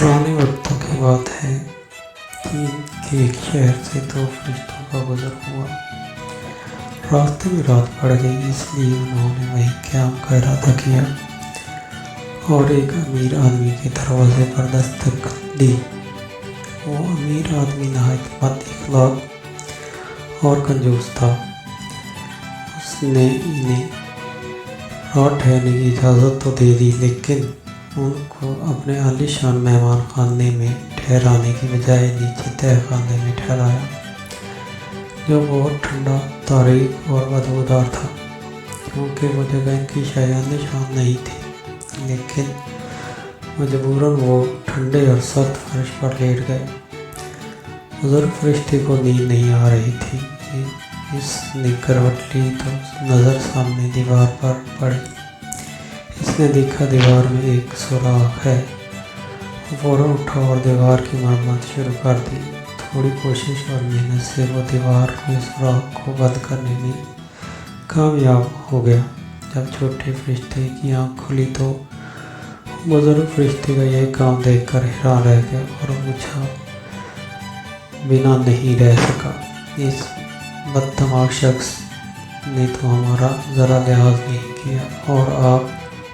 पुराने वक्तों की बात है कि एक शहर से दो फरिश्तों का गुजर हुआ। रास्ते में रात पड़ गई, इसलिए उन्होंने वहीं क़याम का इरादा किया और एक अमीर आदमी के दरवाजे पर दस्तक दी। वो अमीर आदमी नहायत बद-अखलाक और कंजूस था। उसने इन्हें रात ठहरने की इजाज़त तो दे दी, लेकिन उनको अपने आलीशान मेहमान खाने में ठहराने की बजाय नीचे तहखाने में ठहराया, जो बहुत ठंडा, तारीक और बदबूदार था। क्योंकि वो जगह इनकी शायान शान नहीं थी, लेकिन मजबूरन वो ठंडे और सख्त फर्श पर लेट गए। बुजुर्ग फरिश्ते को नींद नहीं आ रही थी। इसने करवट ली तो नज़र सामने दीवार पर पड़ी। इसने देखा दीवार में एक सुराख है। वो फौरन उठा और दीवार की मरम्मत शुरू कर दी। थोड़ी कोशिश और मेहनत से वो दीवार के सुराख को बंद करने में कामयाब हो गया। जब छोटे फरिश्ते की आँख खुली तो बुजुर्ग फरिश्ते का यह काम देखकर हैरान रह गया और पूछा बिना नहीं रह सका, इस बददिमाग शख्स ने तो हमारा ज़रा लिहाज नहीं किया और आप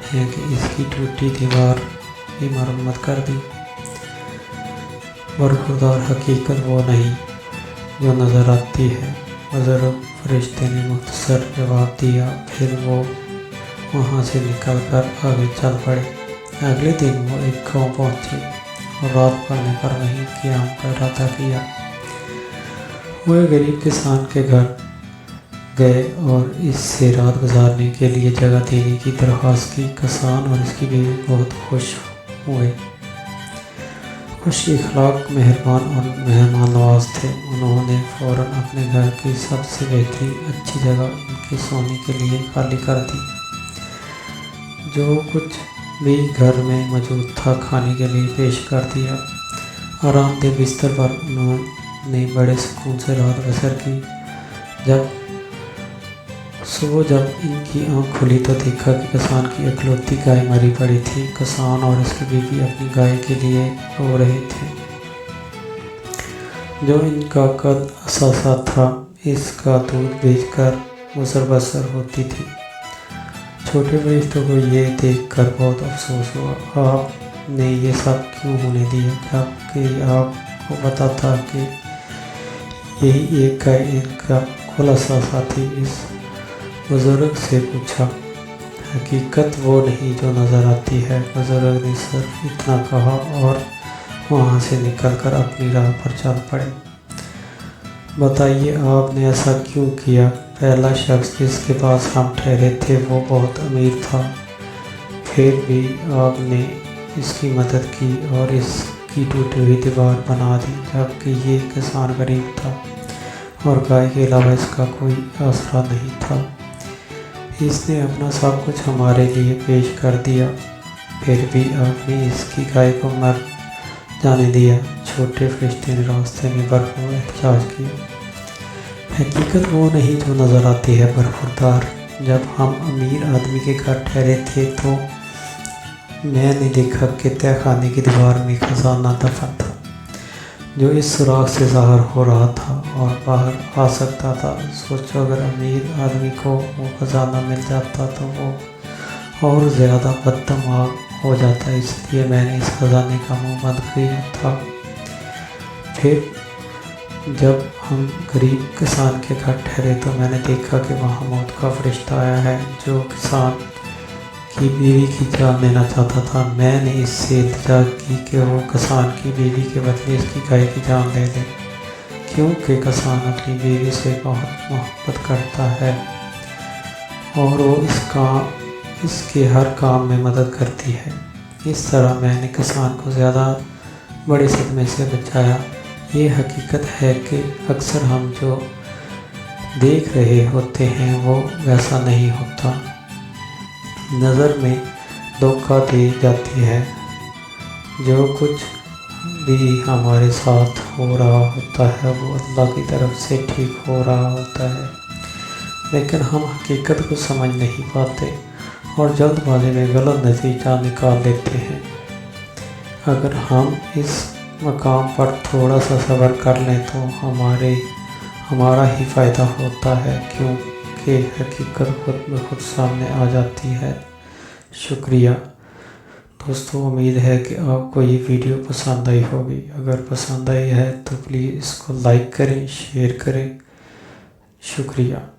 हैं कि इसकी टूटी दीवार की मरम्मत कर दी। बरखुरदार हकीकत वो नहीं जो नज़र आती है, बुजुर्ग फरिश्ते ने मुख्तसर जवाब दिया। फिर वो वहाँ से निकल कर आगे चल पड़े। अगले दिन वो एक गाँव पहुँचे और रात पड़ने पर वहीं क़याम का इरादा किया। वो एक गरीब किसान के घर गए और इससे रात गुजारने के लिए जगह देने की दरख्वास्त की। किसान और इसकी बीवी बहुत खुश हुए। खुश इखलाक, मेहरबान और मेहमान नवाज थे। उन्होंने फ़ौरन अपने घर की सबसे बेहतरीन अच्छी जगह इनके सोने के लिए खाली कर दी। जो कुछ भी घर में मौजूद था खाने के लिए पेश कर दिया। आरामदेह बिस्तर पर उन्होंने बड़े सुकून से रात बसर की। जब इनकी आँख खुली तो देखा कि किसान की इकलौती गाय मरी पड़ी थी। किसान और इसकी बीवी अपनी गाय के लिए रो रहे थे, जो इनका कद असासा था। इसका दूध बेचकर गुजर बसर होती थी। छोटे फरिश्तों को ये देखकर बहुत अफसोस हुआ। आपने ये सब क्यों होने दिया, जबकि आपको पता था कि यही एक गाय इनका कुल असासा थी। इस बुजुर्ग से पूछा, हकीकत वो नहीं जो नज़र आती है। बुजुर्ग ने सिर्फ इतना कहा और वहाँ से निकलकर अपनी राह पर चल पड़े। बताइए, आपने ऐसा क्यों किया? पहला शख्स जिसके पास हम ठहरे थे वो बहुत अमीर था, फिर भी आपने इसकी मदद की और इसकी टूटी हुई दीवार बना दी, जबकि ये किसान गरीब था और गाय के अलावा इसका कोई आसरा नहीं था। इसने अपना सब कुछ हमारे लिए पेश कर दिया, फिर भी आपने इसकी गाय को मर जाने दिया। छोटे फरिश्ते ने रास्ते में भरपूर एहतजाज किया। हकीकत वो नहीं जो नज़र आती है बरखुरदार। जब हम अमीर आदमी के घर ठहरे थे तो मैंने देखा कि तहखाने की दीवार में खजाना दफन था, जो इस सुराख से ज़ाहिर हो रहा था और बाहर आ सकता था। सोचो, अगर अमीर आदमी को वो खजाना मिल जाता तो वो और ज़्यादा बददिमाग हो जाता। इसलिए मैंने इस खजाने का मुंह बंद किया था। फिर जब हम गरीब किसान के घर ठहरे तो मैंने देखा कि वहाँ मौत का फरिश्ता आया है, जो किसान की बीवी की जान लेना चाहता था। मैंने इससे इल्तिजा की कि वो किसान की बीवी के बदले इसकी गाय की जान ले ले, क्योंकि किसान अपनी बीवी से बहुत मोहब्बत करता है और वो इसके हर काम में मदद करती है। इस तरह मैंने किसान को ज़्यादा बड़े सदमे से बचाया। ये हकीकत है कि अक्सर हम जो देख रहे होते हैं वो वैसा नहीं होता। नज़र में धोखा दे जाती है। जो कुछ भी हमारे साथ हो रहा होता है वो अल्लाह की तरफ से ठीक हो रहा होता है, लेकिन हम हकीकत को समझ नहीं पाते और जल्दबाजी में गलत नतीजा निकाल लेते हैं। اگر ہم اس مقام پر تھوڑا سا صبر کر لیں تو ہمارا ہی فائدہ ہوتا ہے، کیونکہ حقیقت خود بخود سامنے آ جاتی ہے۔ شکریہ دوستو، امید ہے کہ آپ کو یہ ویڈیو پسند آئی ہوگی۔ اگر پسند آئی ہے تو پلیز اس کو لائک کریں، شیئر کریں۔ شکریہ۔